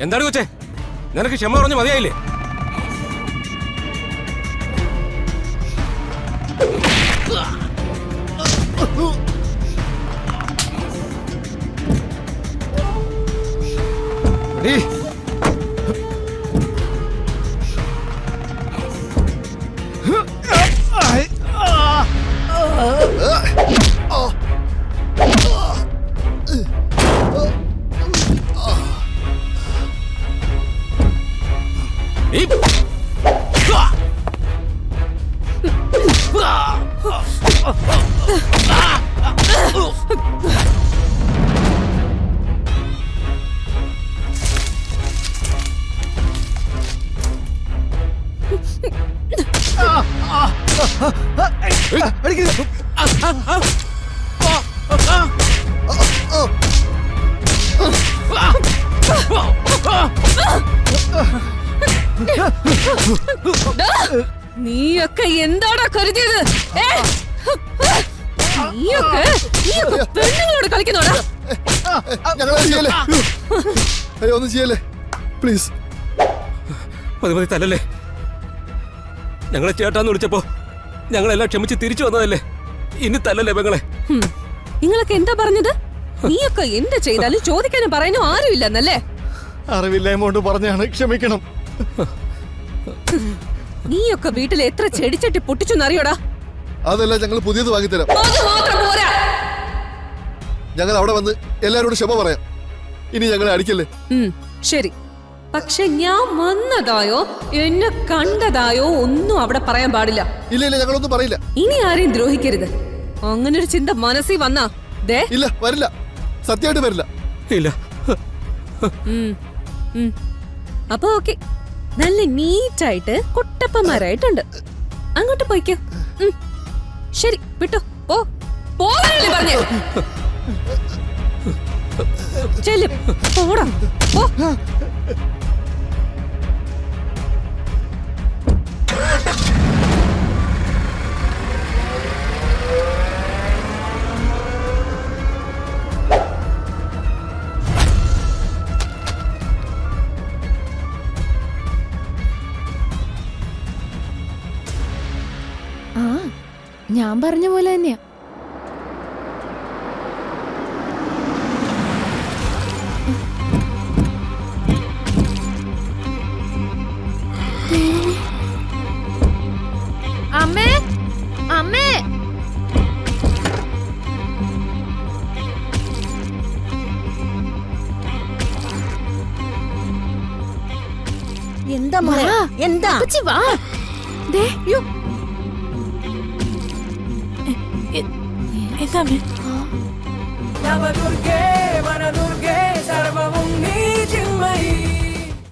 എന്താണ് കൊച്ചേ, നിനക്ക് ക്ഷമ പറഞ്ഞ് മതിയായില്ലേ? നീയൊക്കെ എന്താടാ കരുതിയത്? നീയൊക്കെ പെണ്ണുങ്ങളോട് കളിക്കുന്നോടാ? ഒന്നും ചെയ്യല്ലേ പ്ലീസ്. മതി തല്ലല്ലേ. ഞങ്ങളെ ചേട്ടാന്ന് വിളിച്ചപ്പോ ഞങ്ങളെല്ലാം ക്ഷമിച്ച് തിരിച്ചു വന്നതല്ലേ, ഇനി തല്ലല്ലേ പെങ്ങളെ. നിങ്ങളൊക്കെ എന്താ പറഞ്ഞത്? നീയൊക്കെ എന്ത് ചെയ്താലും ചോദിക്കാനും പറയാനും ആരുമില്ലെന്നല്ലേ? അറിവില്ലായ്മ പറഞ്ഞാണ്, ക്ഷമിക്കണം. നീയൊക്കെ വീട്ടിൽ എത്ര ചെടിച്ചട്ടി പൊട്ടിച്ചെന്നറിയോടാ? അതല്ല, ഞങ്ങൾ പുതിയത് വാങ്ങിത്തരാം. മാത്രം പോരാ. ഞങ്ങൾ അവിടെ വന്ന് എല്ലാരോടും ക്ഷമ പറയാം. ഇനി ഞങ്ങളെ അടിക്കല്ലേ. ശരി, പക്ഷെ ഞാൻ വന്നതായോ എന്നെ കണ്ടതായോ ഒന്നും അവിടെ പറയാൻ പാടില്ല. ഇല്ല ഇല്ല, ഞങ്ങളൊന്നും പറയില്ല. ഇനി ആരെയും ദ്രോഹിക്കരുത്. അങ്ങനെ ഒരു ചിന്ത മനസ്സിൽ വന്നാ ഇല്ല, വരില്ല. സത്യമായിട്ട് വരില്ല. ഇല്ല. അപ്പൊ ഓക്കെ, നല്ല നീറ്റായിട്ട് കുട്ടപ്പന്മാരായിട്ടുണ്ട്. അങ്ങോട്ട് പോയിക്കോ. ശരി, വിട്ടോ. പോകാനല്ലേ പറഞ്ഞേ? ചെല്ലും, പോടാ. പോ. ഞാൻ പറഞ്ഞ പോലെ തന്നെയാ. അമ്മേ, അമ്മേ. എന്താ മോളെ, എന്താ? വാ. ദേ, യോ. എന്താ? നവദുർഗേ വനദുർഗേ സർവമുംഗേ